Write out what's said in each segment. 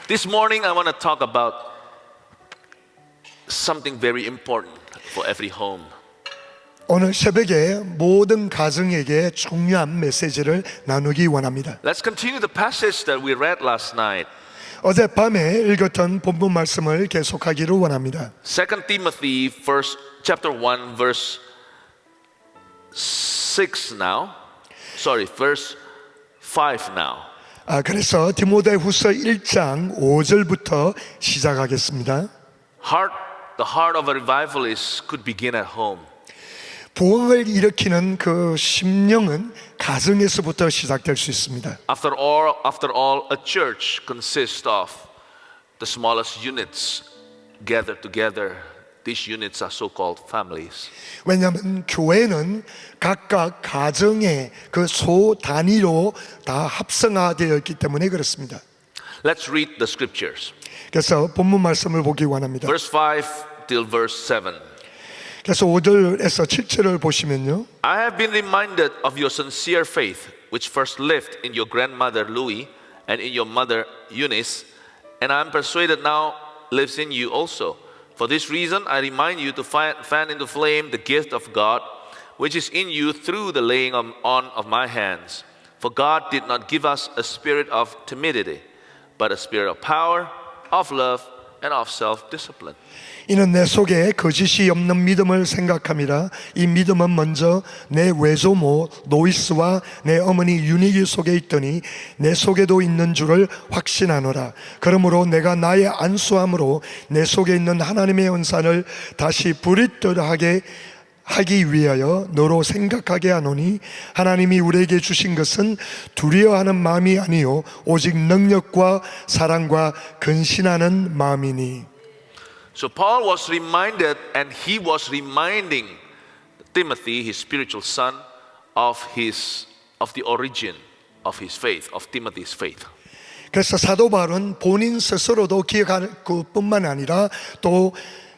This morning I want to talk about something very important for every home. 오늘 새벽에 모든 가정에게 중요한 메시지를 나누기 원합니다. Let's continue the passage that we read last night. 어젯밤에 읽었던 본문 말씀을 계속하기를 원합니다. 2 Timothy chapter 1 verse 6 now. Sorry, verse 5 now. 그래서 디모데후서 1장 5절부터 시작하겠습니다. The heart of a revivalist could begin at home. 부흥을 일으키는 그 심령은 가정에서부터 시작될 수 있습니다. After all, a church consists of the smallest units gathered together. These units are so-called families. 왜냐하면 교회는 각각 가정의 그 소 단위로 다 합성화되어 있기 때문에 그렇습니다. Let's read the scriptures. 그래서 본문 말씀을 보기 원합니다. Verse 5 till verse 7. 그래서 5절에서 7절을 보시면요. I have been reminded of your sincere faith, which first lived in your grandmother Louis and in your mother Eunice, and I am persuaded now lives in you also. For this reason, I remind you to fan into flame the gift of God, which is in you through the laying on of my hands. For God did not give us a spirit of timidity, but a spirit of power, of love, and of self-discipline. 이는 내 속에 거짓이 없는 믿음을 생각함이라. 이 믿음은 먼저 내 외조모 노이스와 내 어머니 유니기 속에 있더니 내 속에도 있는 줄을 확신하노라. 그러므로 내가 나의 안수함으로 내 속에 있는 하나님의 은사를 다시 부릿듯하게 하기 위하여 너로 생각하게 하노니 하나님이 우리에게 주신 것은 두려워하는 마음이 아니요 오직 능력과 사랑과 근신하는 마음이니. So Paul was reminded, and he was reminding Timothy, his spiritual son, of the origin of his faith, of Timothy's faith. 그래서 사도 바울은 본인 스스로도 기억할 것뿐만 아니라 또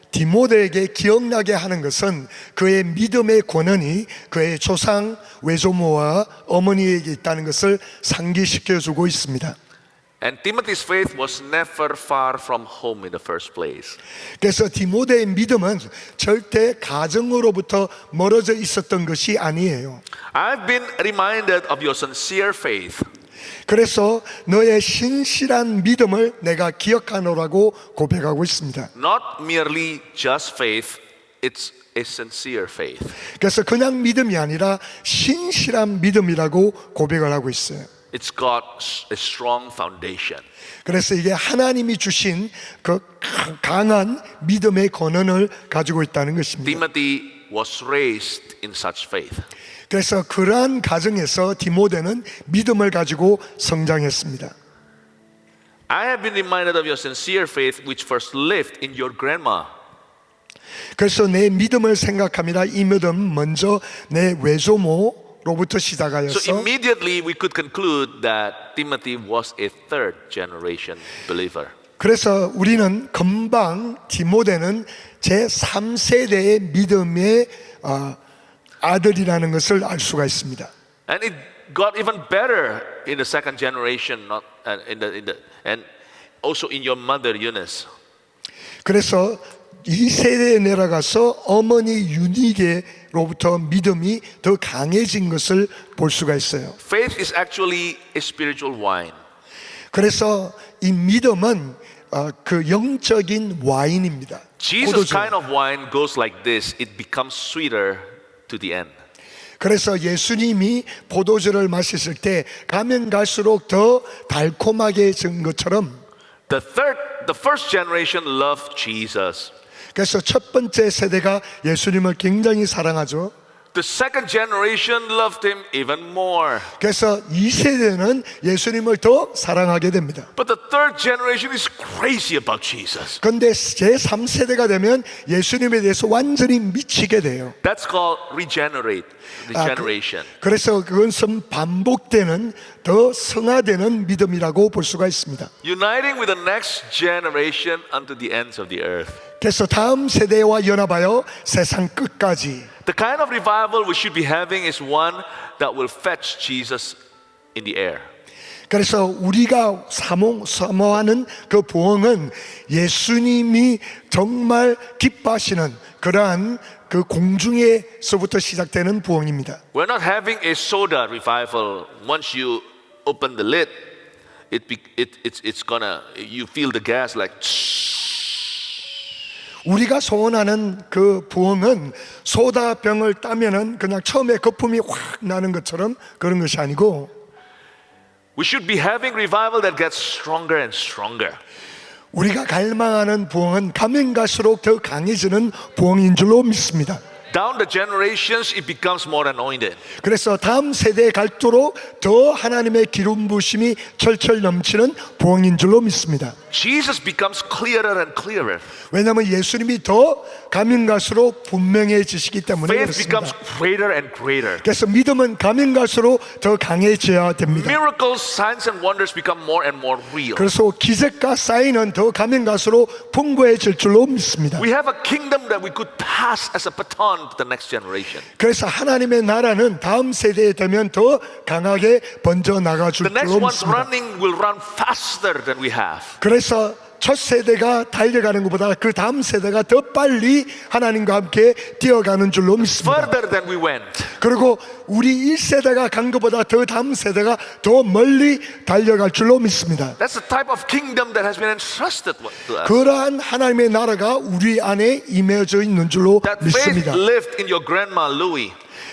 디모데에게 기억나게 하는 것은 그의 믿음의 권한이 그의 조상 외조모와 어머니에게 있다는 것을 상기시켜주고 있습니다. And Timothy's faith was never far from home in the first place. 그래서 디모데의 믿음은 절대 가정으로부터 멀어져 있었던 것이 아니에요. I've been reminded of your sincere faith. 그래서 너의 신실한 믿음을 내가 기억하노라고 고백하고 있습니다. Not merely just faith, it's a sincere faith. 그래서 그냥 믿음이 아니라 신실한 믿음이라고 고백을 하고 있어요. It's got a strong foundation. 그래서 이게 하나님이 주신 그 강한 믿음의 권한을 가지고 있다는 것입니다. Timothy was raised in such faith. 그래서 그러한 가정에서 디모데는 믿음을 가지고 성장했습니다. I have been reminded of your sincere faith which first lived in your grandma. 그래서 내 믿음을 생각합니다. 이 믿음 먼저 내 외조모로부터 So 시작하여서 immediately we could conclude that Timothy was a third generation believer. 그래서 우리는 금방 디모데는 제3세대의 믿음의 아들이라는 것을 알 수가 있습니다. And it got even better in the second generation, and also in your mother Eunice. 그래서 이 세대에 내려가서 어머니 유니게로부터 믿음이 더 강해진 것을 볼 수가 있어요. Faith is actually a spiritual wine. 그래서 이 믿음은 그 영적인 와인입니다. Jesus' 포도주. kind of wine goes like this. It becomes sweeter to the end. 그래서 예수님이 포도주를 마셨을 때 가면 갈수록 더 달콤하게 진 것처럼 The first generation loved Jesus. 그래서 첫 번째 세대가 예수님을 굉장히 사랑하죠. The second generation loved him even more. 그래서 이 세대는 예수님을 더 사랑하게 됩니다. But the third generation is crazy about Jesus. 그런데 제3세대가 되면 예수님에 대해서 완전히 미치게 돼요. That's called regeneration. 그래서 그것은 반복되는 더 성화되는 믿음이라고 볼 수가 있습니다. Uniting with the next generation unto the ends of the earth. 그래서 다음 세대와 연합하여 세상 끝까지 The kind of revival we should be having is one that will fetch Jesus in the air. 그래서 우리가 사모하는 그 부흥은 예수님이 정말 기뻐하시는 그러한 그 공중에서부터 시작되는 부흥입니다. We're not having a soda revival. Once you open the lid, it's gonna, you feel the gas like. 우리가 소원하는 그 부흥은 소다병을 따면은 그냥 처음에 거품이 확 나는 것처럼 그런 것이 아니고, We should be having revival that gets stronger and stronger. 우리가 갈망하는 부흥은 가면 갈수록 더 강해지는 부흥인 줄로 믿습니다. Down the generations, it becomes more anointed. 그래서 다음 세대에 갈수록 더 하나님의 기름 부심이 철철 넘치는 부흥인 줄로 믿습니다. Jesus becomes clearer and clearer. 왜냐하면 예수님이 더 가면 갈수록 분명해지시기 때문에 Faith 그렇습니다. becomes greater and greater. 그래서 믿음은 가면 갈수록 더 강해져야 됩니다. Miracles, signs, and wonders become more and more real. 그래서 기적과 사인은 더 가면 갈수록 풍부해질 줄로 믿습니다. We have a kingdom that we could pass as a baton to the next generation. 그래서 하나님의 나라는 다음 세대에 되면 더 강하게 번져 나가줄 The next 줄로 ones 믿습니다. running will run faster than we have. 그래서 첫 세대가 달려가는 것보다 그 다음 세대가 더 빨리 하나님과 함께 뛰어가는 줄로 믿습니다. Further than we went. 그리고 우리 1세대가 간 것보다 더 다음 세대가 더 멀리 달려갈 줄로 믿습니다. That's the type of kingdom that has been entrusted to us. 그러한 하나님의 나라가 우리 안에 임해져 있는 줄로 That faith 믿습니다. lived in your grandma Louie,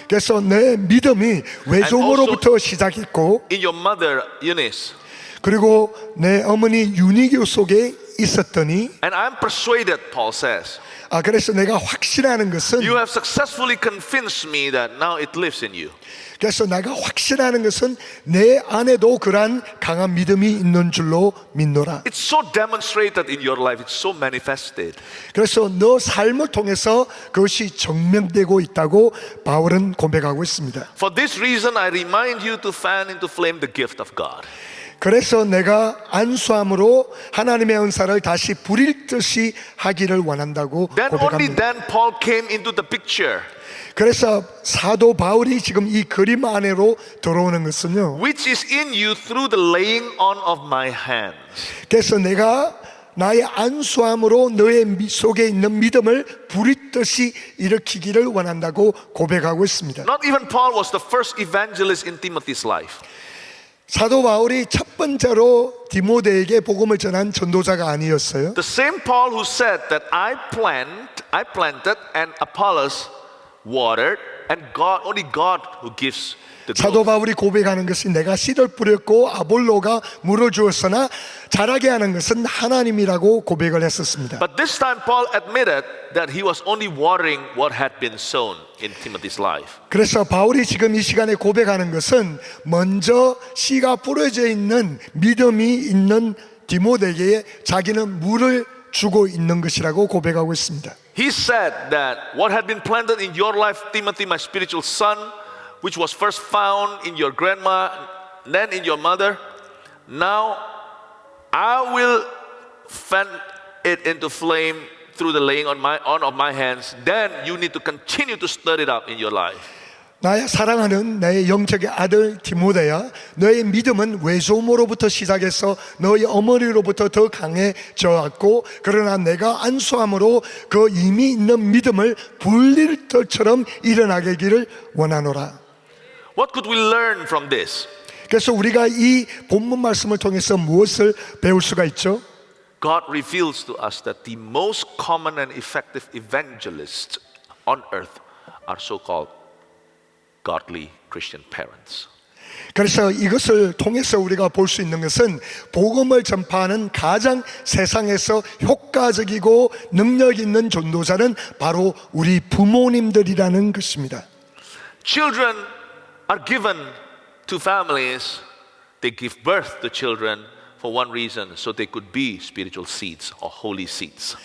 그래서 내 믿음이 외조모로부터 시작했고, in your mother Eunice. 그리고 내 어머니 유니교 속에 있었더니, And I'm persuaded, Paul says, 그래서 내가 확신하는 것은, you have successfully convinced me that now it lives in you. 그래서 내가 확신하는 것은 내 안에도 그러한 강한 믿음이 있는 줄로 믿노라. It's so demonstrated in your life. It's so manifested. 그래서 너 삶을 통해서 그것이 증명되고 있다고 바울은 고백하고 있습니다. For this reason, I remind you to fan into flame the gift of God. 그래서 내가 안수함으로 하나님의 은사를 다시 부릴듯이 하기를 원한다고 Then only 고백합니다. then Paul came into the picture, 그래서 사도 바울이 지금 이 그림 안으로 들어오는 것은요, which is in you through the laying on of my hands. 그래서 내가 나의 안수함으로 너의 속에 있는 믿음을 부릿듯이 일으키기를 원한다고 고백하고 있습니다. Not even Paul was the first evangelist in Timothy's life. 사도 바울이 첫 번째로 디모데에게 복음을 전한 전도자가 아니었어요. The same Paul who said that I planted and Apollos watered and only God who gives the 사도 growth. 바울이 고백하는 것이 내가 씨를 뿌렸고 아볼로가 물을 주었으나 자라게 하는 것은 하나님이라고 고백을 했었습니다. But this time Paul admitted that he was only watering what had been sown in Timothy's life. 그래서 바울이 지금 이 시간에 고백하는 것은 먼저 씨가 뿌려져 있는 믿음이 있는 디모데에게 자기는 물을 주고 있는 것이라고 고백하고 있습니다. He said that what had been planted in your life, Timothy, my spiritual son, which was first found in your grandma, then in your mother, now I will fan it into flame through the laying on of my hands. Then you need to continue to stir it up in your life. 나의 사랑하는 나의 영적의 아들 디모데야, 너의 믿음은 외조모로부터 시작해서 너의 어머니로부터 더 강해져 왔고, 그러나 내가 안수함으로 그 이미 있는 믿음을 불릴 것처럼 일어나게 기를 원하노라. What could we learn from this? 그래서 우리가 이 본문 말씀을 통해서 무엇을 배울 수가 있죠? God reveals to us that the most common and effective evangelists on earth are so-called godly Christian parents. 그래서 이것을 통해서 우리가 볼 수 있는 것은 복음을 전파하는 가장 세상에서 효과적이고 능력 있는 전도자는 바로 우리 부모님들이라는 것입니다. Children are given to families. They give birth to children for one reason, so they could be spiritual seeds or holy seeds.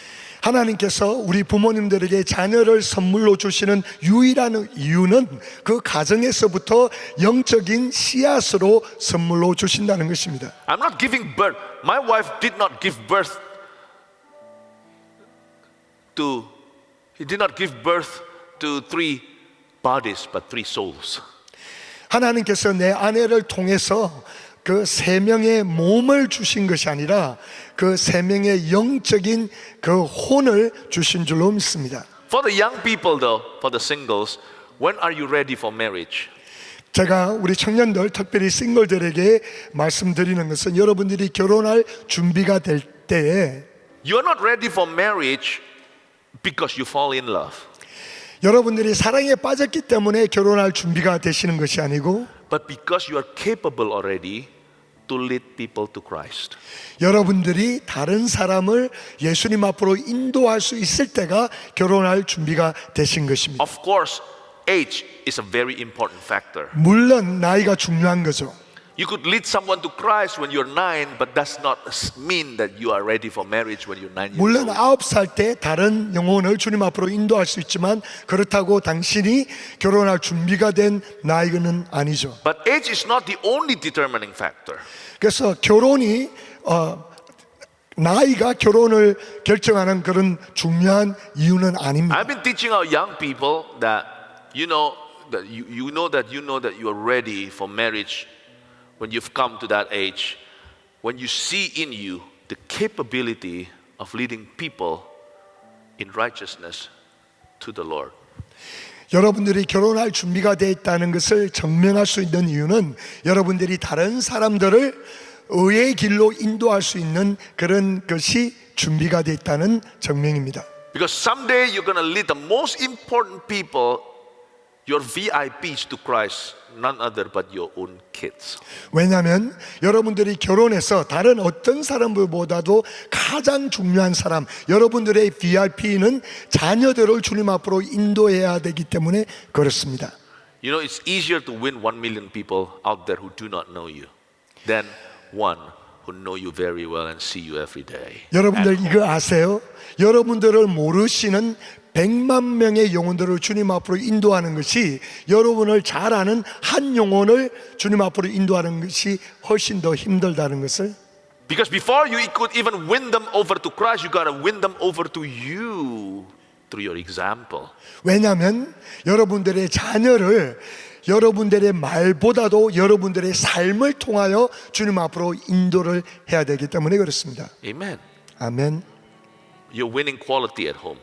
하나님께서 우리 부모님들에게 자녀를 선물로 주시는 유일한 이유는 그 가정에서부터 영적인 씨앗으로 선물로 주신다는 것입니다. I'm not giving birth. My wife did not give birth to, he did not give birth to 3 bodies, but 3 souls. 하나님께서 내 아내를 통해서 그 세 명의 몸을 주신 것이 아니라 그 세 명의 영적인 그 혼을 주신 줄로 믿습니다. For the young people though, for the singles, when are you ready for marriage? 제가 우리 청년들, 특별히 싱글들에게 말씀드리는 것은 여러분들이 결혼할 준비가 될 때에 You are not ready for marriage because you fall in love, 여러분들이 사랑에 빠졌기 때문에 결혼할 준비가 되시는 것이 아니고 but because you are capable already to lead people to Christ. 여러분들이 다른 사람을 예수님 앞으로 인도할 수 있을 때가 결혼할 준비가 되신 것입니다. Of course, age is a very important factor. 물론 나이가 중요한 거죠. You could lead someone to Christ when you're 9, but does not mean that you are ready for marriage when you're 9 years 물론 old. 9살 때 다른 영혼을 주님 앞으로 인도할 수 있지만 그렇다고 당신이 결혼할 준비가 된 나이는 아니죠. But age is not the only determining factor. 그래서 결혼이 나이가 결혼을 결정하는 그런 중요한 이유는 아닙니다. I've been teaching our young people that you know that you know that you are ready for marriage when you've come to that age, when you see in you the capability of leading people in righteousness to the Lord. 여러분들이 결혼할 준비가 되어 있다는 것을 증명할 수 있는 이유는 여러분들이 다른 사람들을 의의 길로 인도할 수 있는 그런 것이 준비가 되어 있다는 증명입니다. Because someday you're going to lead the most important people, your VIPs to Christ, none other but your own kids. 왜냐하면 여러분들이 결혼해서 다른 어떤 사람보다도 가장 중요한 사람, 여러분들의 VIP는 자녀들을 주님 앞으로 인도해야 되기 때문에 그렇습니다. You know, it's easier to win 1 million people out there who do not know you than one who know you very well and see you every day. 여러분들 이거 아세요? 여러분들을 모르시는 100만 명의 영혼들을 주님 앞으로 인도하는 것이 여러분을 잘 아는 한 영혼을 주님 앞으로 인도하는 것이 훨씬 더 힘들다는 것을. Because before you could even win them over to Christ, you got to win them over to you through your example. 왜냐하면 여러분들의 자녀를 여러분들의 말보다도 여러분들의 삶을 통하여 주님 앞으로 인도를 해야 되기 때문에 그렇습니다. Amen. 아멘. You're winning quality at home.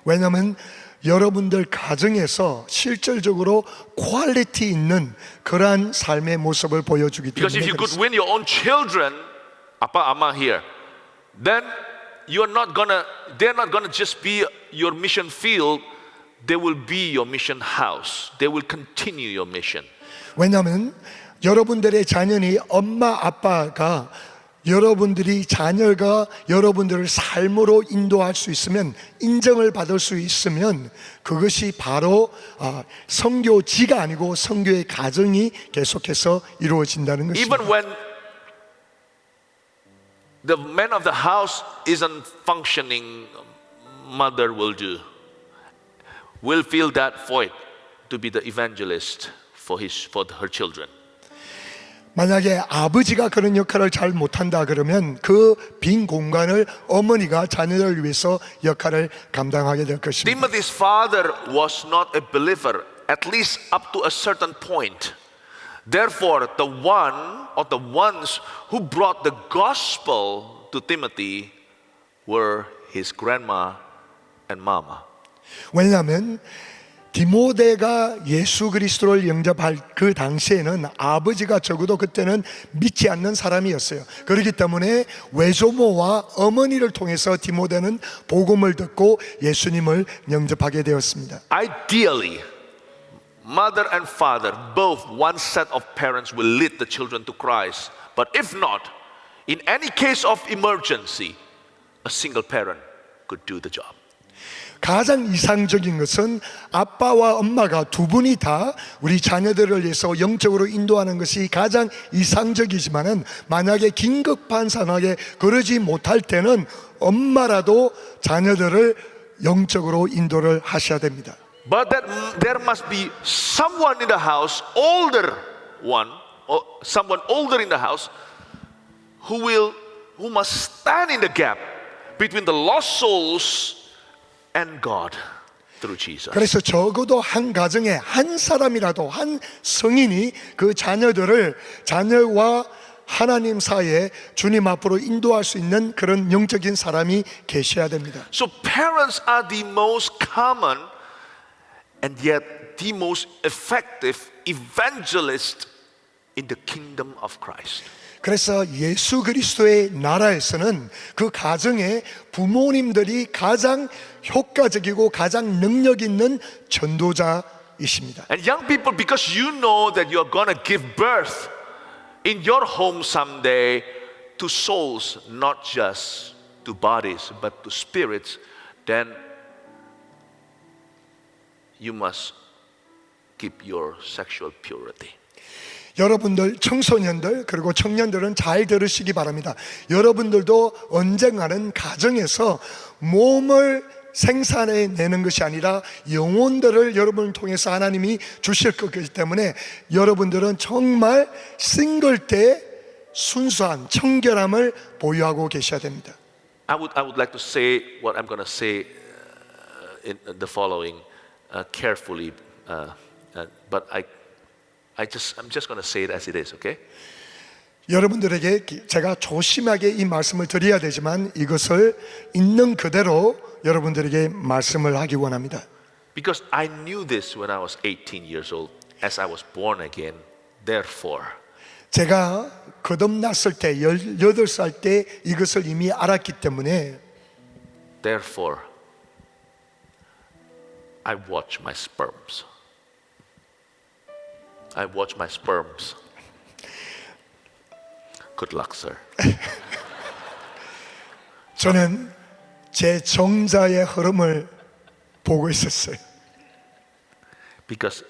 왜냐하면 여러분들 가정에서 실질적으로 퀄리티 있는 그러한 삶의 모습을 보여주기 Because 때문에 if you could 그렇습니다. win your own children, Appa, Amma here, then they're not gonna just be your mission field. They will be your mission house. They will continue your mission. 왜냐하면 여러분들의 자녀니 엄마 아빠가 여러분들이 자녀가 여러분들을 삶으로 인도할 수 있으면 인정을 받을 수 있으면 그것이 바로 선교지가 아니고 선교의 가정이 계속해서 이루어진다는 것입니다. Even when the man of the house isn't functioning, mother will feel that void to be the evangelist for her children. 만약에 아버지가 그런 역할을 잘 못한다 그러면 그 빈 공간을 어머니가 자녀를 위해서 역할을 감당하게 될 것입니다. Timothy's father was not a believer, at least up to a certain point. Therefore, the ones who brought the gospel to Timothy were his grandma and mama. 왜냐하면 디모데가 예수 그리스도를 영접할 그 당시에는 아버지가 적어도 그때는 믿지 않는 사람이었어요. 그렇기 때문에 외조모와 어머니를 통해서 디모데는 복음을 듣고 예수님을 영접하게 되었습니다. Ideally, mother and father, both one set of parents will lead the children to Christ. But if not, in any case of emergency, a single parent could do the job. 가장 이상적인 것은 아빠와 엄마가 두 분이 다 우리 자녀들을 위해서 영적으로 인도하는 것이 가장 이상적이지만은 만약에 긴급한 상황에 그러지 못할 때는 엄마라도 자녀들을 영적으로 인도를 하셔야 됩니다. But there must be someone in the house, someone older in the house, who must stand in the gap between the lost souls and God through Jesus. 그래서 적어도 한 가정에 한 사람이라도 한 성인이 그 자녀와 하나님 사이에 주님 앞으로 인도할 수 있는 그런 영적인 사람이 계셔야 됩니다. So parents are the most common and yet the most effective evangelist in the kingdom of Christ. 그래서 예수 그리스도의 나라에서는 그 가정의 부모님들이 가장 효과적이고 가장 능력 있는 전도자이십니다. And young people, because you know that you're going to give birth in your home someday to souls, not just to bodies, but to spirits, then you must keep your sexual purity. 여러분들 청소년들 그리고 청년들은 잘 들으시기 바랍니다. 여러분들도 언젠가는 가정에서 몸을 생산해내는 것이 아니라 영혼들을 여러분을 통해서 하나님이 주실 거기 때문에 여러분들은 정말 싱글 때 순수한 청결함을 보유하고 계셔야 됩니다. I would like to say what I'm going to say in the following carefully, but I'm just going to say it as it is, okay? 여러분들에게 제가 조심하게 이 말씀을 드려야 되지만 이것을 있는 그대로 여러분들에게 말씀을 하기 원합니다. Because I knew this when I was 18 years old, as I was born again. Therefore, 제가 거듭났을 때 18살 때 이것을 이미 알았기 때문에 therefore, I watch my sperms. I watch my sperms. Good luck, sir. 저는 제 정자의 흐름을 보고 있었어요. Because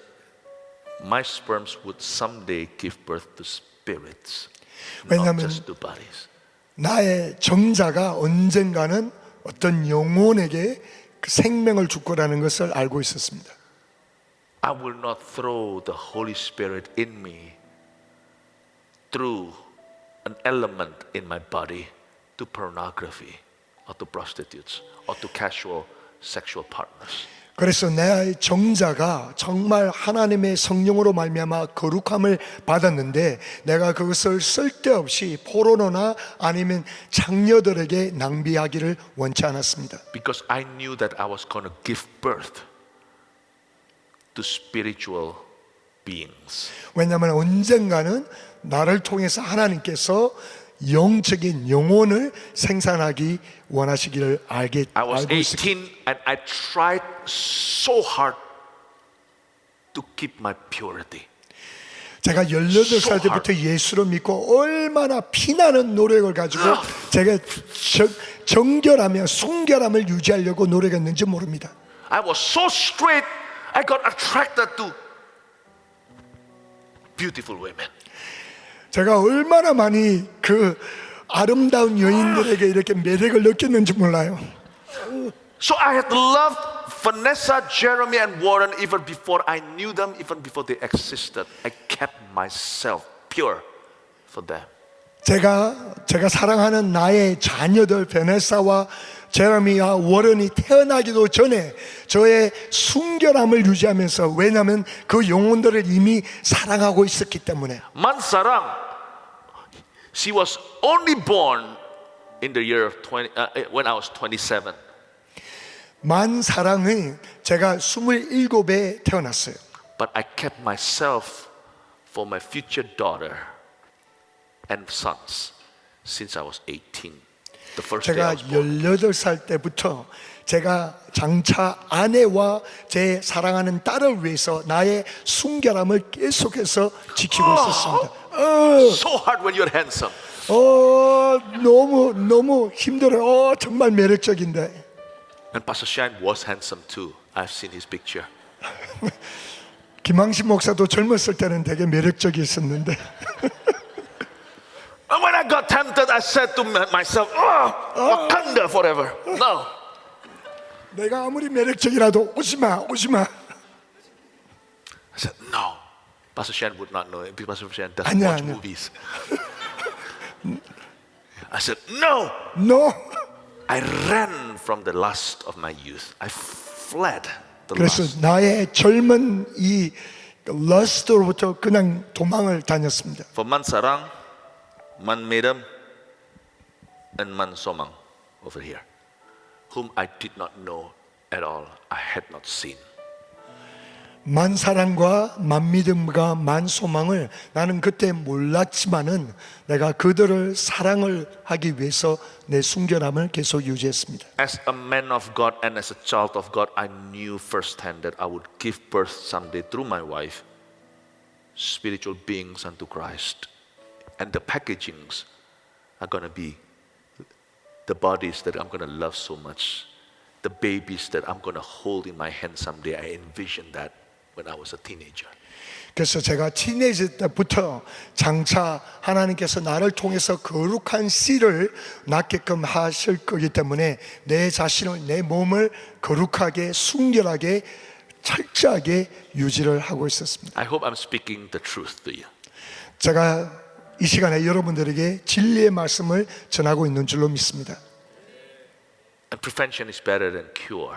my sperms would someday give birth to spirits, not 왜냐하면 just to bodies. 나의 정자가 언젠가는 어떤 영혼에게 그 생명을 줄 거라는 것을 알고 있었습니다. I will not throw the Holy Spirit in me through an element in my body to pornography or to prostitutes or to casual sexual partners. 그래서 내 정자가 정말 하나님의 성령으로 말미암아 거룩함을 받았는데 내가 그것을 쓸데없이 포르노나 아니면 장녀들에게 낭비하기를 원치 않았습니다. Because I knew that I was going to give birth to spiritual beings. 왜냐하면 언젠가는 나를 통해서 하나님께서 영적인 영혼을 생산하기 원하시기를 I was 알고 있었기 18 and I tried so hard to keep my purity. 제가 18살 때부터 예수를 믿고 얼마나 피나는 노력을 가지고 제가 정결하며 순결함을 유지하려고 노력했는지 모릅니다. I was so straight, I got attracted to beautiful women. 제가 얼마나 많이 그 아름다운 여인들에게 이렇게 매력을 느꼈는지 몰라요. So I had loved Vanessa, Jeremy, and Warren even before I knew them, even before they existed. I kept myself pure for them. 제가 사랑하는 나의 자녀들 베네사와 제레미와 워런이 태어나기도 전에 저의 순결함을 유지하면서 왜냐하면 그 영혼들을 이미 사랑하고 있었기 때문에. Mansarang, she was only born in the year of when I was 27. 만사랑이 제가 27에 태어났어요. But I kept myself for my future daughter and sons since I was 18. The first day I 제가 was born. 18살 때부터 제가 장차 아내와 제 사랑하는 딸을 위해서 나의 순결함을 계속해서 지키고 있었습니다. So hard when you're handsome. 너무 힘들어요. 정말 매력적인데. And Pastor Shine was handsome too. I've seen his picture. 김항신 목사도 젊었을 때는 되게 매력적이었었는데 And when I got tempted, I said to myself, Wakanda forever. No. 내가 아무리 매력적이라도 오지마 I said, no. Pastor Shine would not know it because Pastor Shine doesn't 아니야, watch 아니야. movies. I said, no. No. I ran from the lust of my youth. I fled the 그래서 lust. 나의 젊은 이 러스트로부터 그냥 도망을 다녔습니다. For Mansarang, Man Medam and Man Somang over here, whom I did not know at all, I had not seen. 만사랑과 만믿음과 만소망을 나는 그때 몰랐지만은 내가 그들을 사랑을 하기 위해서 내 순결함을 계속 유지했습니다. As a man of God and as a child of God, I knew firsthand that I would give birth someday through my wife, spiritual beings unto Christ. And the packagings are going to be the bodies that I'm going to love so much, the babies that I'm going to hold in my hand someday. I envisioned that when I was a teenager. 그래서 제가 티네이저 때부터 장차 하나님께서 나를 통해서 거룩한 씨를 낳게끔 하실 거기 때문에 내 자신을, 내 몸을 거룩하게 순결하게 철저하게 유지를 하고 있었습니다. I hope I'm speaking the truth to you. 제가 이 시간에 여러분들에게 진리의 말씀을 전하고 있는 줄로 믿습니다. And prevention is better than cure.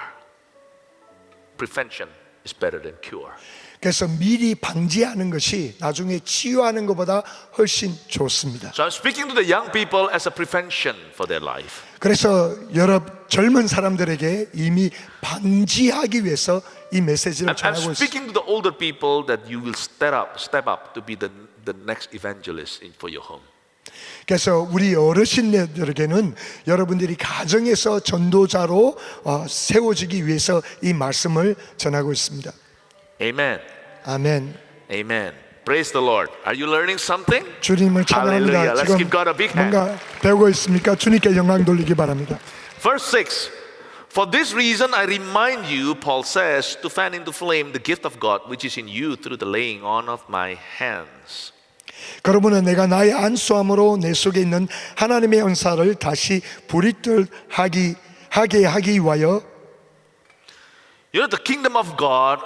Prevention is better than cure. 그래서 미리 방지하는 것이 나중에 치유하는 것보다 훨씬 좋습니다. So I'm speaking to the young people as a prevention for their life. 그래서 여러 젊은 사람들에게 이미 방지하기 위해서 이 메시지를 I'm 전하고 있습니다. speaking to the older people that you will step up to be the next evangelist for your home. 그래서 우리 어르신들에게는 여러분들이 가정에서 전도자로 세워지기 위해서 이 말씀을 전하고 있습니다. Amen. 아멘. Amen. Praise the Lord. Are you learning something? 주님을 찬양합니다. Hallelujah. Let's 지금 give God a big hand. 뭔가 배우고 있습니까? 주님께 영광 돌리기 바랍니다. Verse 6. For this reason I remind you, Paul says, to fan into flame the gift of God which is in you through the laying on of my hands. 그러므로 내가 나의 안수함으로 내 속에 있는 하나님의 은사를 다시 불이뜰하게 하기 위하여. You know, the kingdom of God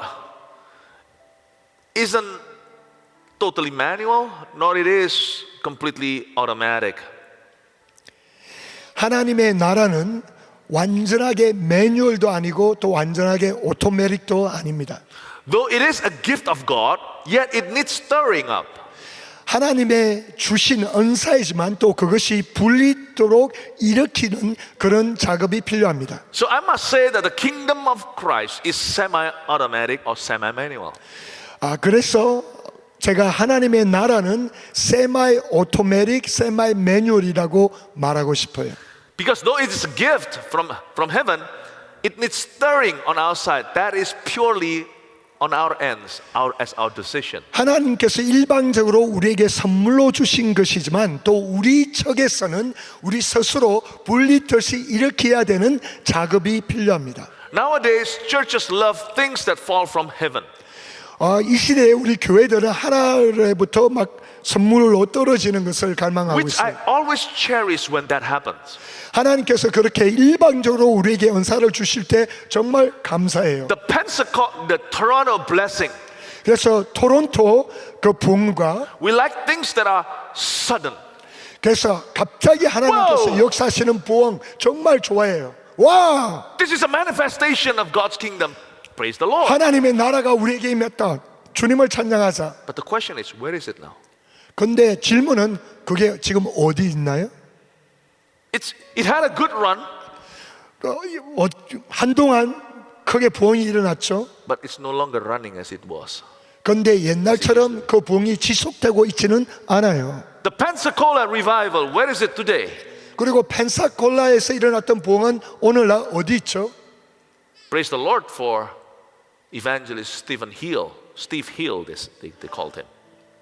isn't totally manual, nor it is completely automatic. 하나님의 나라는 완전하게 매뉴얼도 아니고 또 완전하게 오토매틱도 아닙니다. Though it is a gift of God, yet it needs stirring up. 하나님의 주신 은사이지만 또 그것이 불리도록 일으키는 그런 작업이 필요합니다. So I must say that the kingdom of Christ is semi-automatic or semi-manual. 그래서 제가 하나님의 나라는 세마이 오토매틱, 세마이 매뉴얼이라고 말하고 싶어요. Because though it is a gift from heaven, it needs stirring on our side. That is purely on our ends, as our decision. 하나님께서 일방적으로 우리에게 선물로 주신 것이지만 또 우리 측에서는 우리 스스로 분리듯이 일으켜야 되는 작업이 필요합니다. Nowadays, churches love things that fall from heaven. 이 시대에 우리 교회들은 하늘로부터 막 선물로 떨어지는 것을 갈망하고 Which I 있어요. always cherish when that happens. 하나님께서 그렇게 일방적으로 우리에게 은사를 주실 때 정말 감사해요. The Toronto blessing. 그래서 토론토 그 부흥과 We like things that are sudden. 그래서 갑자기 하나님께서 Wow! 역사하시는 부흥 정말 좋아해요. 와! This is a manifestation of God's kingdom. Praise the Lord. 하나님의 나라가 우리에게 임했다. 주님을 찬양하자. But the question is, where is it now? 근데 질문은 그게 지금 어디 있나요? It had a good run, 한동안 크게 부흥이 일어났죠. but it's no longer running as it was. 근데 옛날처럼 그 부흥이 지속되고 있지는 않아요. The Pensacola revival, where is it today? 그리고 펜사콜라에서 일어났던 부흥은 오늘날 어디 있죠? Praise the Lord for evangelist Steve Hill, they called him.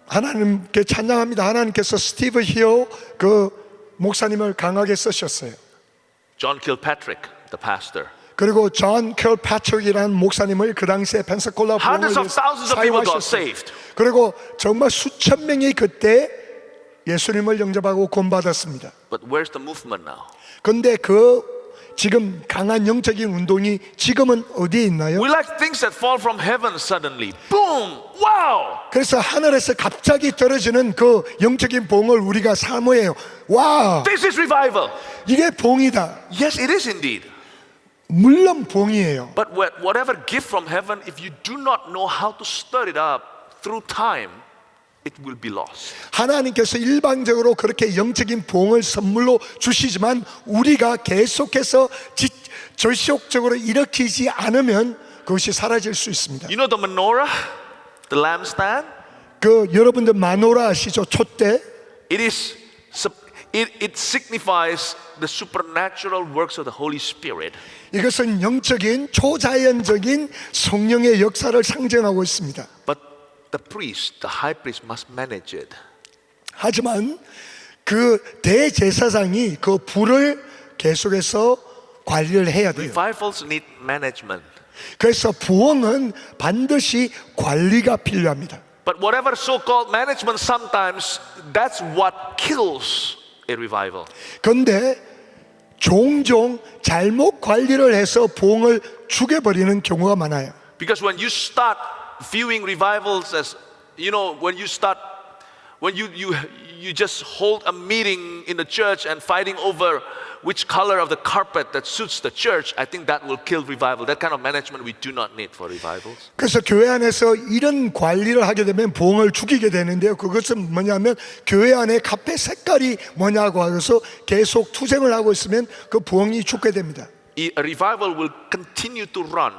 하나님께 찬양합니다. 하나님께서 스티브 힐 그 목사님을 강하게 쓰셨어요. John Kilpatrick, the pastor. 그리고 존 킬패트릭이라는 목사님을 그 당시에 펜사콜라 Hundreds of 부흥을 thousands of people got 사용하셨어요. saved. 그리고 정말 수천 명이 그때 예수님을 영접하고 구원받았습니다. But where's the movement now? 근데 그 지금 강한 영적인 운동이 지금은 어디에 있나요? We like things that fall from heaven suddenly. Boom! Wow! 그래서 하늘에서 갑자기 떨어지는 그 영적인 봉을 우리가 사모해요. 와, This is revival. 이게 봉이다. Yes, it is indeed. 물론 봉이에요. But whatever gift from heaven, if you do not know how to stir it up through time, it will be lost. 하나님께서 일방적으로 그렇게 영적인 부흥을 선물로 주시지만 우리가 계속해서 절시적으로 일으키지 않으면 그것이 사라질 수 있습니다. You know the menorah, the lampstand? 그 여러분들 마노라 아시죠? 촛대. It signifies the supernatural works of the Holy Spirit. 이것은 영적인 초자연적인 성령의 역사를 상징하고 있습니다. But the priest, the high priest must manage it. 하지만 그 대제사장이 그 불을 계속해서 관리를 해야 돼요. Revivals need management. 그래서 부흥은 반드시 관리가 필요합니다. But whatever so-called management, sometimes that's what kills a revival. 그런데 종종 잘못 관리를 해서 부흥을 죽여버리는 경우가 많아요. Because when you start viewing revivals as, when you just hold a meeting in the church and fighting over which color of the carpet that suits the church, I think that will kill revival. That kind of management we do not need for revivals. 그래서 교회 안에서 이런 관리를 하게 되면 부흥을 죽이게 되는데요. 그것은 뭐냐면 교회 안에 카페 색깔이 뭐냐고 해서 계속 투쟁을 하고 있으면 그 부흥이 죽게 됩니다. A revival will continue to run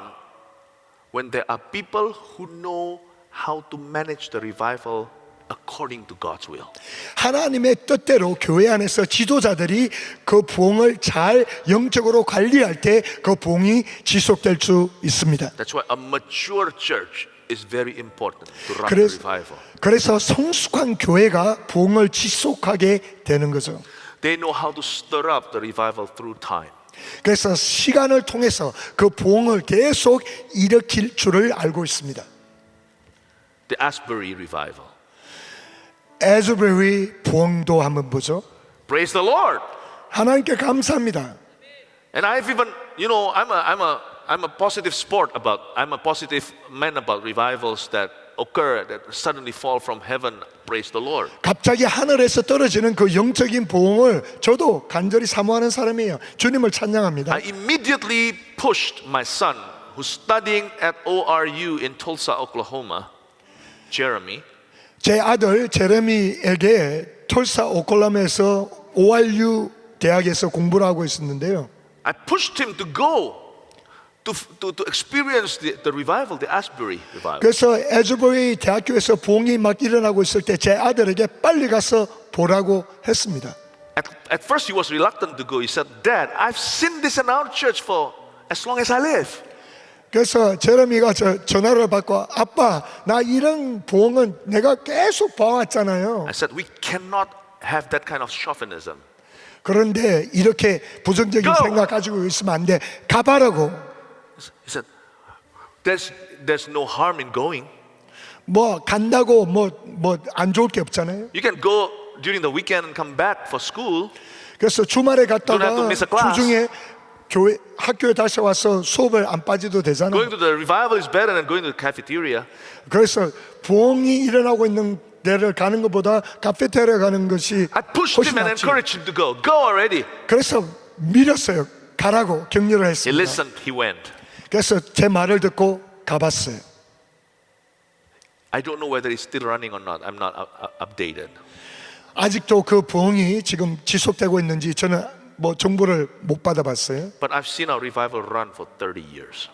when there are people who know how to manage the revival according to God's will. 하나님의 뜻대로 교회 안에서 지도자들이 그 부흥을 잘 영적으로 관리할 때 그 부흥이 지속될 수 있습니다. That's why a mature church is very important to run the revival. 그래서 성숙한 교회가 부흥을 지속하게 되는 거죠. They know how to stir up the revival through time. 그래서 시간을 통해서 그 부흥을 계속 일으킬 줄을 알고 있습니다. The Asbury revival. 에즈베리 부흥도 한번 보죠. Praise the Lord. 하나님께 감사합니다. And I've even, I'm a positive I'm a positive man about revivals that occur, that suddenly fall from heaven. Praise the Lord. 갑자기 하늘에서 떨어지는 그 영적인 부흥을 저도 간절히 사모하는 사람이에요. 주님을 찬양합니다. I immediately pushed my son, who's studying at ORU in Tulsa, Oklahoma, Jeremy. 제 아들 제레미에게 톨사 오클라호마에서 ORU 대학에서 공부를 하고 있었는데요. I pushed him to go to experience the revival, the Asbury revival. 그래서 에즈버리 대학교에서 부흥이 막 일어나고 있을 때 제 아들에게 빨리 가서 보라고 했습니다. At first he was reluctant to go. He said, "Dad, I've seen this in our church for as long as I live." 그래서 제레미가 전화를 받고 아빠 나 이런 부흥은 내가 계속 봐왔잖아요. I said, "We cannot have that kind of chauvinism." 그런데 이렇게 부정적인 Go! 생각 가지고 있으면 안 돼. 가봐라고. He said, "There's no harm in going. 뭐 간다고 뭐 안 좋을 게 없잖아요. You can go during the weekend and come back for school." 그래서 주말에 Don't have to 갔다가 miss a class. 주중에 학교에 다시 와서 수업을 안 빠져도 되잖아요. Going to the revival is better than going to the cafeteria. 그래서 부흥이 일어나고 있는 데를 가는 것보다 카페테리아 가는 것이 I pushed 훨씬 him and 낫지. encouraged him to go. Go already. 그래서 밀었어요. 가라고 격려를 He 했습니다. listened. He went. 그래서 제 말을 듣고 가봤어요. I don't know whether he's still running or not. I'm not updated. 아직도 그 부흥이 지금 지속되고 있는지 저는 뭐 정보를 못 받아봤어요. But I've seen our revival run for 30 years.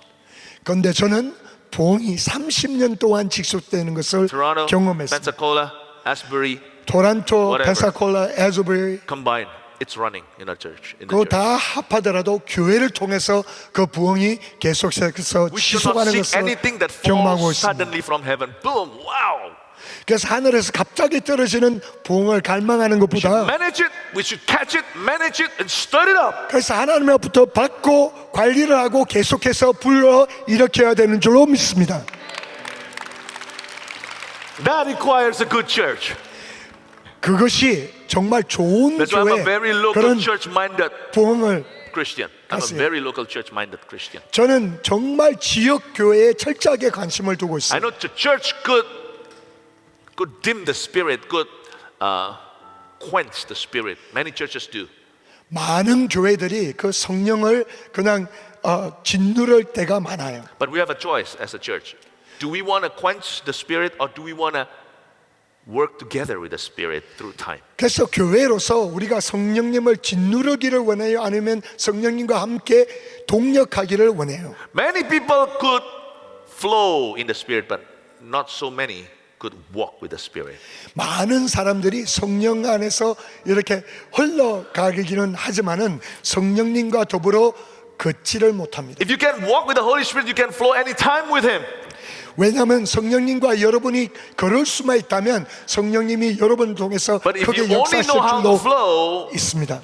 그런데 저는 부흥이 30년 동안 지속되는 것을 Toronto, 경험했습니다. Pensacola, Asbury, 토론토, whatever. 펜사콜라, 에즈버리 combined, it's running in our church. In the 그거 church. 다 합하더라도 교회를 통해서 그 부흥이 계속해서 We should not 지속하는 seek 것을 anything that 경험하고 falls 있습니다. suddenly from heaven. Boom! Wow! 그래서 하늘에서 갑자기 떨어지는 부흥을 갈망하는 것보다 Manage it. We should catch it, manage it, and stir it up. 그래서 하나님으로부터 받고 관리를 하고 계속해서 불러 일으켜야 되는 줄로 믿습니다. That requires a good church. 그것이 정말 좋은 That's why I'm 교회 a very local 그런 church-minded 부흥을 Christian. I'm a 가세요. very local church-minded Christian. 저는 정말 지역 교회에 철저하게 관심을 두고 I 있어요. know the church could dim the spirit, could quench the spirit. Many churches do. 많은 교회들이 그 성령을 그냥 짓누를 때가 많아요. But we have a choice as a church. Do we want to quench the spirit or do we want to work together with the Spirit through time. 그래서 교회로서 우리가 성령님을 짓누르기를 원해요? 아니면 성령님과 함께 동력하기를 원해요? Many people could flow in the Spirit, but not so many could walk with the Spirit. 많은 사람들이 성령 안에서 이렇게 흘러가기는 하지만은 성령님과 더불어 걷지를 못합니다. If you can walk with the Holy Spirit, you can flow anytime with Him. 왜냐하면 성령님과 여러분이 걸을 수만 있다면 성령님이 여러분을 통해서 But if 크게 you only 역사하실 know how to 줄로 flow, 있습니다.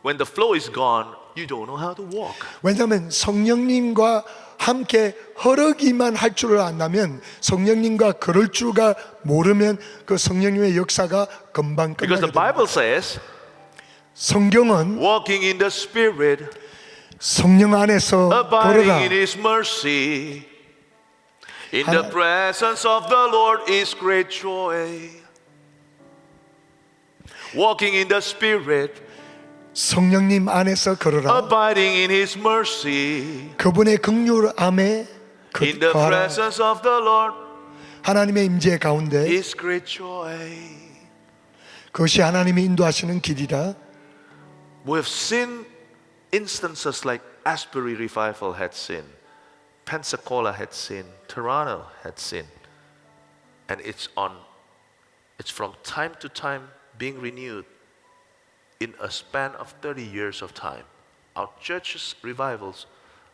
when the flow is gone, you don't know how to walk. 왜냐하면 성령님과 함께 흐르기만 할 줄을 안다면 성령님과 걸을 줄가 모르면 그 성령님의 역사가 금방 Because 끝나게 the 됩니다. Bible says, 성경은 walking in the Spirit, 성령 안에서 abiding 걸어라. in His mercy, in the presence of the Lord is great joy. Walking in the Spirit, 성령님 안에서 걸어라. abiding in His mercy, 그분의 긍휼함에 in the 거하라. presence of the Lord 하나님의 임재 가운데 is great joy. 그것이 하나님이 인도하시는 길이라. We have seen instances like Asbury Revival had sinned, Pensacola had sinned, Toronto had sinned, and it's from time to time being renewed in a span of 30 years of time. Our church's revivals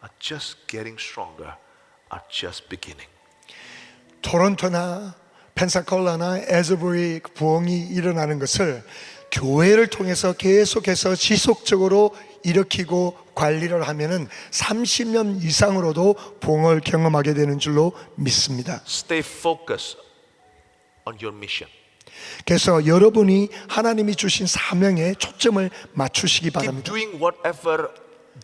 are just getting stronger, are just beginning. 토론토나 펜사콜라나 에즈버리 부흥이 일어나는 것을 교회를 통해서 계속해서 지속적으로 일으키고 관리를 하면은 30년 이상으로도 부흥을 경험하게 되는 줄로 믿습니다. Stay focused on your mission. 그래서 여러분이 하나님이 주신 사명에 초점을 맞추시기 Keep 바랍니다. doing whatever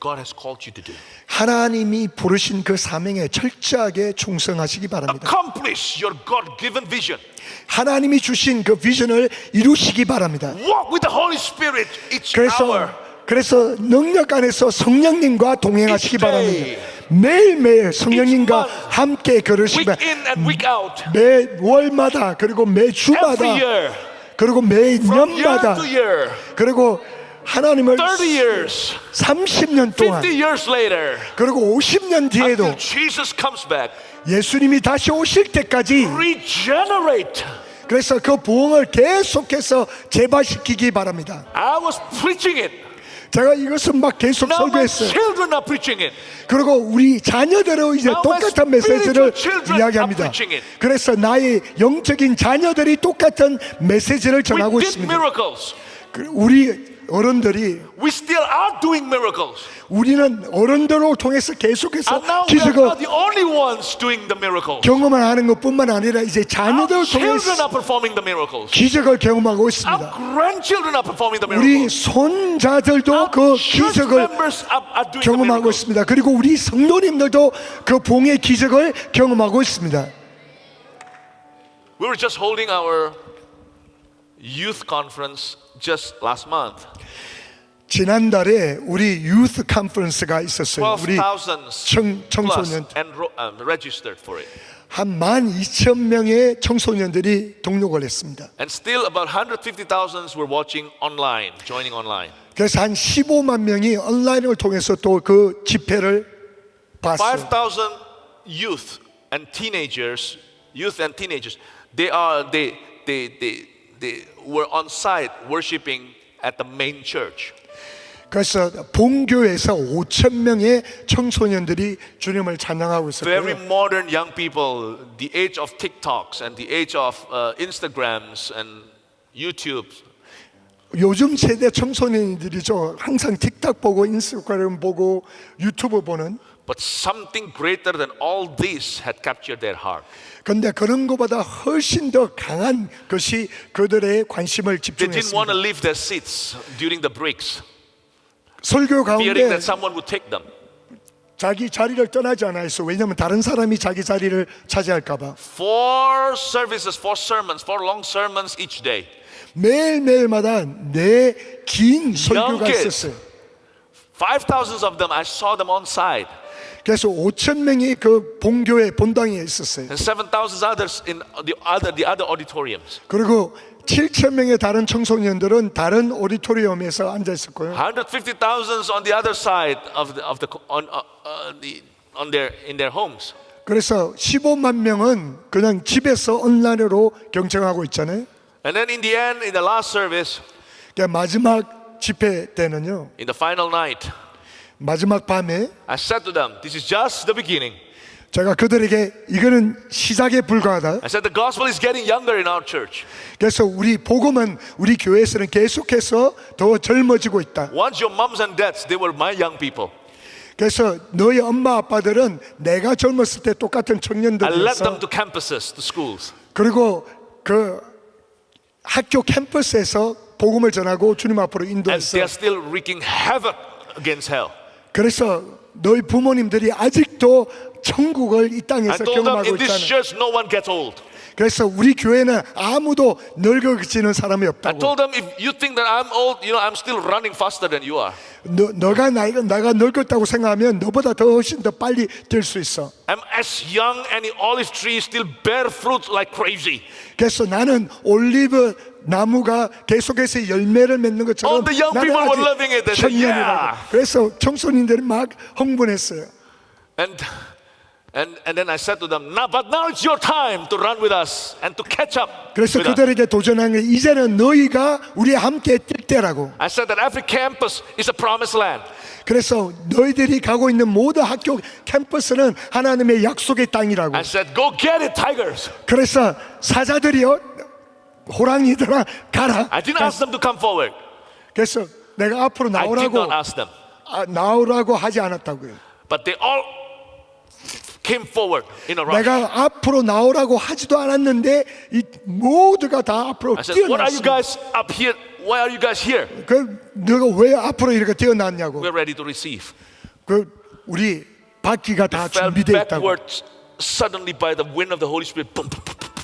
God has called you to do. 하나님이 부르신 그 사명에 철저하게 충성하시기 바랍니다. Accomplish your God-given vision. 하나님이 주신 그 비전을 이루시기 바랍니다. Walk with the Holy Spirit each hour. 그래서 능력 안에서 성령님과 동행하시기 Each day. 바랍니다. 매일매일 성령님과 Each month. 함께 걸으시기 Week in and week out. 매 월마다 그리고 매 주마다 Every year. 그리고 매 From year 년마다 to year. 그리고 하나님을 30 years. 30년 동안 50 years later. 그리고 50년 뒤에도 Until Jesus comes back. 예수님이 다시 오실 때까지 Regenerate. 그래서 그 부흥을 계속해서 재발시키기 바랍니다. I was preaching it. 제가 이것을 막 계속 Now my 설교했어요. children are preaching it. 그리고 우리 자녀들은 이제 Now my 똑같은 메시지를 spiritual children 이야기합니다. are preaching it. 그래서 나의 영적인 자녀들이 똑같은 메시지를 We 전하고 did 있습니다. miracles. 우리 어른들이 We still are doing miracles. 우리는 어른들을 통해서 계속해서 And now we are 기적을 not the only ones doing the miracles. 경험을 하는 것뿐만 아니라 이제 Our 자녀들을 children 통해서 are performing the miracles. 기적을 경험하고 Our 있습니다. grandchildren are performing the 우리 miracles. 손자들도 Our 그 church 기적을 members are doing the 경험하고 miracles. 있습니다. 그리고 우리 성도님들도 그 봉의 기적을 경험하고 있습니다. We were just holding our youth conference just last month. 지난달에 우리 유스 컨퍼런스가 있었어요. 우리 12,000 청소년 plus registered for it. 한 12,000명의 청소년들이 등록을 했습니다. And still about 150,000 were watching online, joining online. 그래서 한 15만 명이 온라인을 통해서 또 그 집회를 봤어요. 5,000 youth and teenagers, they were on site worshiping at the main church. 그래서 본교에서 5,000명의 청소년들이 주님을 찬양하고 Very 있었고요. modern young people, the age of TikToks and the age of Instagrams and YouTubes. 요즘 세대 청소년들이죠. 항상 틱톡 보고 인스타그램 보고 유튜브 보는. But something greater than all this had captured their heart. 그런데 그런 것보다 훨씬 더 강한 것이 그들의 관심을 They didn't want 집중했습니다. to leave their seats during the breaks, 설교 fearing 가운데 that someone would take them. 자기 자리를 떠나지 않아있어. 왜냐하면 다른 사람이 자기 자리를 차지할까 봐. 4 services, 4 sermons, 4 long sermons each day. 매일매일마다 네 긴 Young 설교가 kids. 있었어요. 5,000 of them, I saw them on site. 그래서 5천 명이 그 본교회 본당에 있었어요. and 7,000 others in the other auditoriums. 그리고 7천 명의 다른 청소년들은 다른 오디토리움에서 앉아 있었고요. 150,000 on the other side in their homes. 그래서 15만 명은 그냥 집에서 온라인으로 경청하고 있잖아요. And then in the end, in the last service, 그러니까 마지막 집회 때는요, in the final night, 마지막 밤에 I said to them, this is just the beginning. 제가 그들에게 이거는 시작에 불과하다. I said the gospel is getting younger in our church. 그래서 우리 복음은 우리 교회에서는 계속해서 더 젊어지고 있다. Once your moms and dads, they were my young people. 그래서 너희 엄마 아빠들은 내가 젊었을 때 똑같은 I led 청년들이었어. them to campuses, to schools. 그리고 그 학교 캠퍼스에서 복음을 전하고 주님 앞으로 And 인도했어. they are still wreaking havoc against hell. 그래서 너희 부모님들이 아직도 천국을 이 I 땅에서 told them 경험하고 in this 있다는. church no one gets old. 그래서 우리 교회는 아무도 늙어지는 사람이 I 없다고. told them if you think that I'm old, I'm still running faster than you are. 너가 나가 늙었다고 생각하면 너보다 더 훨씬 더 빨리 뛸 수 있어. I'm as young and the olive tree still bear fruit like crazy. 그래서 나는 올리브 나무가 계속해서 열매를 맺는 것처럼 All the young 나는 people were 아직 loving it. They said, 청년이라고. "Yeah." 그래서 청소년들이 막 흥분했어요. And then I said to them, but now it's your time to run with us and to catch up 그래서 with us. 그들에게 도전한 게 이제는 너희가 우리와 함께 뛸 때라고. I said that every campus is a promised land. 그래서 너희들이 가고 있는 모든 학교 캠퍼스는 하나님의 약속의 땅이라고. I said, go get it, tigers. 그래서 사자들이요, 호랑이들아 가라. I didn't ask them to come forward. 그래서 내가 앞으로 I did 나오라고 not ask them. 나오라고 하지 않았다고요. But they all came forward in a rush. 내가 앞으로 나오라고 하지도 않았는데 이 모두가 다 앞으로 I said, what are you 뛰어났어. guys up here? Why are you guys here? 그 너가 왜 앞으로 이렇게 뛰어났냐고. We're ready to receive. 그 우리 바퀴가 다 Fell 준비돼 있다고. backwards suddenly by the wind of the Holy Spirit. Boom, boom, boom, boom.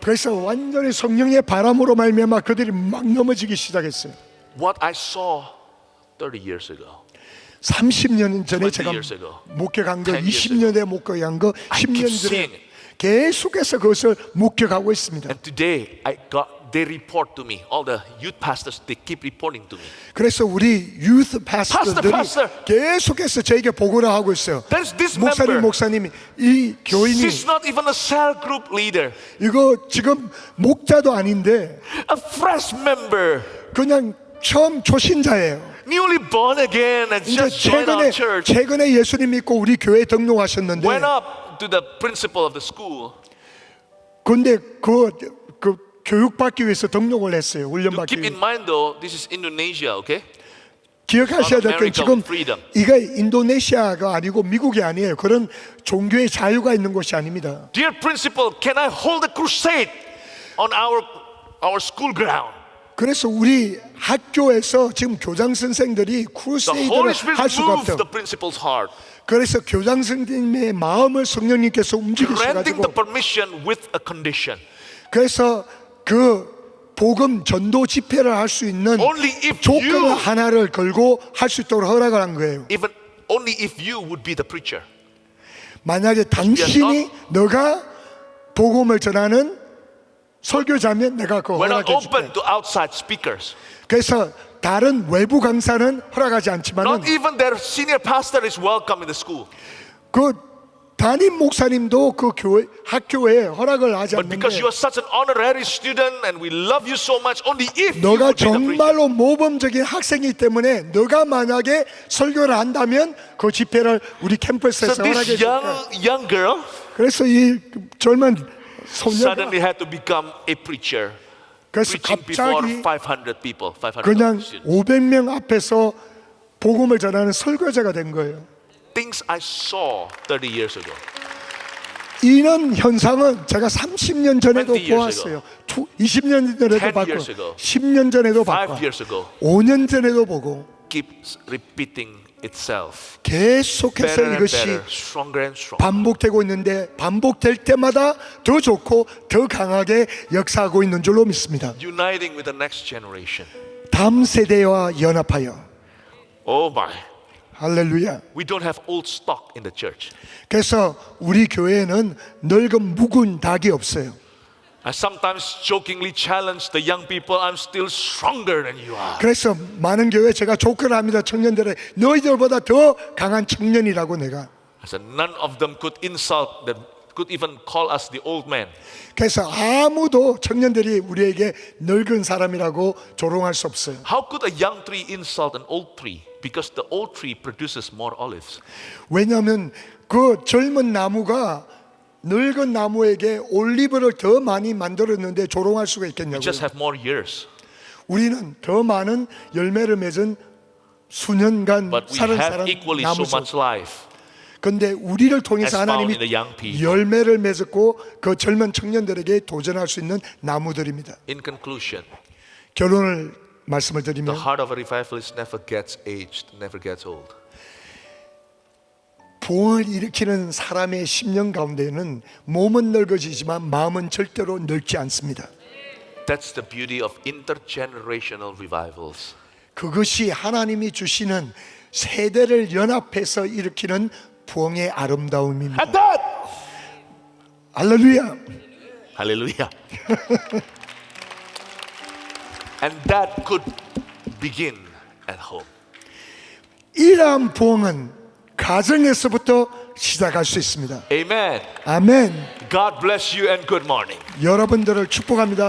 그래서 완전히 성령의 바람으로 말미암아 그들이 막 넘어지기 시작했어요. What I saw 30 years ago. 30년 전에 20 제가 years ago. 목격한 거, 10 years 20년에 목격한 거, I keep 10년 seeing 전에 it. 계속해서 그것을 목격하고 있습니다. And today they report to me. All the youth pastors, they keep reporting to me. 그래서 우리 유스 파스터들이 Pastor. 계속해서 저에게 보고를 하고 있어요. There's this 목사님, member. 목사님이 이 교인이 She's not even a cell group leader. 이거 지금 목자도 아닌데 A fresh member. 그냥 처음 초신자예요. Newly born again and 이제 just joined our church. 최근에 예수님 믿고 우리 교회에 등록하셨는데 Went up to the principal of the school. 근데 그 교육받기 위해서 등록을 했어요. You 훈련받기 keep in 위해서. mind though, this is Indonesia, okay? 기억하셔야 될 건 America 지금 with freedom. 이게 인도네시아가 아니고 미국이 아니에요. 그런 종교의 자유가 있는 곳이 아닙니다. Dear principal, can I hold a crusade on our school ground? 그래서 우리 학교에서 지금 교장 선생들이 The 크루세이드를 Holy Spirit 할 수가 moved 없대요. the principal's heart, 그래서 교장 선생님의 마음을 성령님께서 granting 움직이셔가지고 the permission with a condition. 그래서 그 복음 전도 집회를 할 수 있는 Only if 조건 you, 하나를 걸고 할 수 있도록 허락을 한 거예요. only if you would be the preacher. 만약에 당신이 너가 복음을 전하는 설교자면 내가 그거 We're not 허락해 줄게. open to outside speakers. 그래서 다른 외부 강사는 허락하지 않지만은 Not even their senior pastor is welcome in the school. 그 담임 목사님도 그 교회 학교에 허락을 하지 But because 않는데 you are such an honorary student and we love you so much, only if you 너가 would be the preacher. 정말로 모범적인 학생이기 때문에 너가 만약에 설교를 한다면 그 집회를 우리 So 캠퍼스에서 허락해 this 줄게. young girl 그래서 이 젊은 소녀가 suddenly had to become a preacher, 그래서 preaching before 갑자기 500 people, 500 그냥 students. 500명 앞에서 복음을 전하는 설교자가 된 거예요. Things I saw 30 years ago. 이런 현상은 제가 30년 전에도 20 years 보았어요. 20년 전에도 10 봤고 years ago. 10년 전에도 5 봤고 years ago, 5년 전에도 보고 keeps repeating itself. 계속해서 Better and 이것이 better, stronger and stronger. 반복되고 있는데 반복될 때마다 더 좋고 더 강하게 역사하고 있는 줄로 믿습니다. Uniting with the next generation. 다음 세대와 연합하여 Oh my. 할렐루야. We don't have old stock in the church. 그래서 우리 교회에는 늙은 묵은 닭이 없어요. I sometimes jokingly challenge the young people, I'm still stronger than you are. 그래서 많은 교회 제가 조크를 합니다. 청년들의 너희들보다 더 강한 청년이라고 내가. I said, none of them could insult them, could even call us the old man. 그래서 아무도 청년들이 우리에게 늙은 사람이라고 조롱할 수 없어요. How could a young tree insult an old tree? Because the old tree produces more olives. 왜냐하면 그 젊은 나무가 늙은 나무에게 올리브를 더 많이 만들었는데 조롱할 수가 We 있겠냐고요. just have more years. 우리는 더 많은 열매를 맺은 수년간 But we 살은 have equally so 나무죠. much life. 근데 우리를 통해서 as found 하나님이 in the young people. 열매를 맺었고 그 젊은 청년들에게 도전할 수 있는 나무들입니다. In conclusion, 결론을 말씀을 the 드리면 heart of a revivalist never gets aged, never gets old. 부흥을 일으키는 사람의 심령 가운데는 몸은 늙어지지만 마음은 절대로 늙지 않습니다. That's the beauty of intergenerational revivals. 그것이 하나님이 주시는 세대를 연합해서 일으키는 부흥의 아름다움입니다. And that, 할렐루야. hallelujah. And that could begin at home. 이러한 부흥은 가정에서부터 시작할 수 있습니다. Amen. 아멘. God bless you and good morning. 여러분들을 축복합니다.